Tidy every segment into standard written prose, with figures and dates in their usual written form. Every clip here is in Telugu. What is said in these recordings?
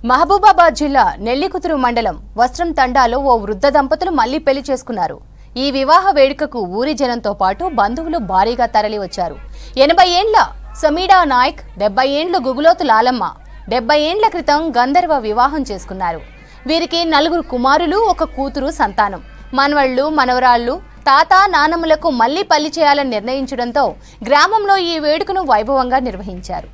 మహబూబాబాద్ జిల్లా నెల్లికుదురు మండలం వస్త్రం తండాలో ఓ వృద్ధ దంపతులు మళ్లీ పెళ్లి చేసుకున్నారు. ఈ వివాహ వేడుకకు ఊరి జనంతో పాటు బంధువులు భారీగా తరలివచ్చారు. 80 ఏండ్ల సమీడా నాయక్, 70 ఏండ్ల గుగులోతు లాలమ్మ 70 ఏండ్ల క్రితం గంధర్వ వివాహం చేసుకున్నారు. వీరికి 4 కుమారులు, 1 కూతురు సంతానం. మనవళ్లు, మనవరాళ్లు, తాత, నానమ్మలకు మళ్లీ పెళ్లి చేయాలని నిర్ణయించడంతో గ్రామంలో ఈ వేడుకను వైభవంగా నిర్వహించారు.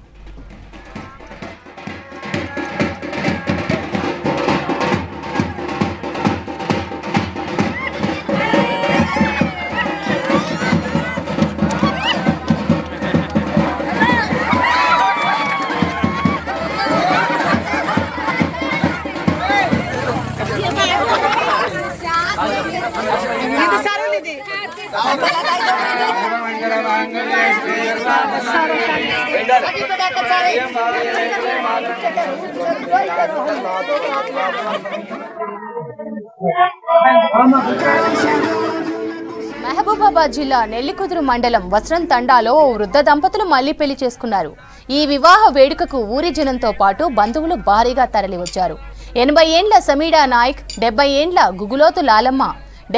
మహబూబాబాద్ జిల్లా నెల్లికుదురు మండలం వస్త్రం తండాలో ఓ వృద్ధ దంపతులు మళ్లీ పెళ్లి చేసుకున్నారు. ఈ వివాహ వేడుకకు ఊరి జనంతో పాటు బంధువులు భారీగా తరలివచ్చారు. 80 ఏండ్ల సమీడా నాయక్, 70 ఏండ్ల గుగులోతు లాలమ్మ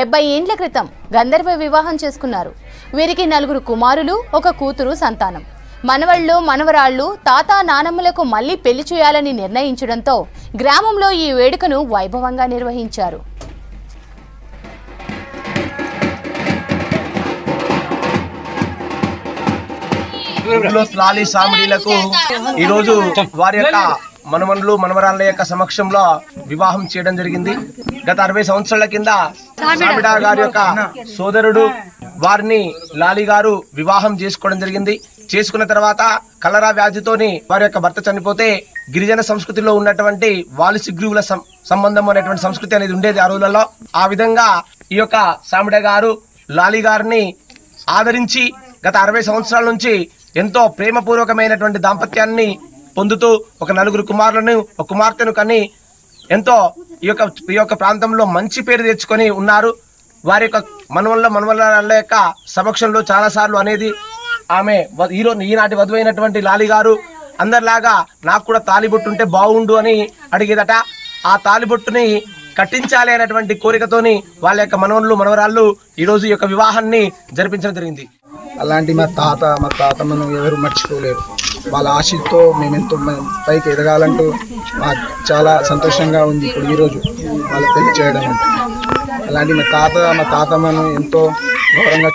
70 ఏండ్ల క్రితం గంధర్వ వివాహం చేసుకున్నారు. వీరికి 4 కుమారులు, 1 కూతురు సంతానం. మనవళ్లు, మనవరాళ్లు, తాత, నానమ్మలకు మళ్లీ పెళ్లి చేయాలని నిర్ణయించడంతో గ్రామంలో ఈ వేడుకను వైభవంగా నిర్వహించారు. లాలి సామిడీలకు ఈ రోజు వారి యొక్క మనవన్లు, మనవరాళ్ల యొక్క సమక్షంలో వివాహం చేయడం జరిగింది. గత 60 సంవత్సరాల కింద సామిడా గారి యొక్క సోదరుడు వారిని లాలి గారు వివాహం చేసుకోవడం జరిగింది. చేసుకున్న తర్వాత కలరా వ్యాధితోని వారి యొక్క భర్త చనిపోతే గిరిజన సంస్కృతిలో ఉన్నటువంటి వాలిసిగ్రీవుల సంబంధం అనేటువంటి సంస్కృతి అనేది ఉండేది ఆ రోజులలో. ఆ విధంగా ఈ యొక్క సామిడా గారు లాలి గారిని ఆదరించి గత 60 సంవత్సరాల నుంచి ఎంతో ప్రేమపూర్వకమైనటువంటి దాంపత్యాన్ని పొందుతూ ఒక 4 కుమారులను, 1 కుమార్తెను కని ఎంతో ఈ యొక్క ప్రాంతంలో మంచి పేరు తెచ్చుకొని ఉన్నారు. వారి యొక్క మనవళ్ళ యొక్క సమక్షంలో చాలా సార్లు అనేది ఆమె ఈనాటి వధువు అయినటువంటి లాలి గారు అందరిలాగా నాకు కూడా తాలిబొట్టు ఉంటే బాగుండు అని అడిగేదట. ఆ తాలిబొట్టుని కట్టించాలి అనేటువంటి కోరికతోని వాళ్ళ యొక్క మనవరాళ్ళు ఈ రోజు ఈ యొక్క వివాహాన్ని జరిపించడం జరిగింది. అలాంటి మా తాతమ్మను ఎవరు మర్చిపోలేరు. వాళ్ళ ఆశతో మేము ఎంతో పైకి ఎదగాలంటూ మాకు చాలా సంతోషంగా ఉంది. ఇప్పుడు ఈరోజు వాళ్ళ పెళ్లి చేయడం అంటే అలాంటి మా తాతమ్మను ఎంతో గౌరవంగా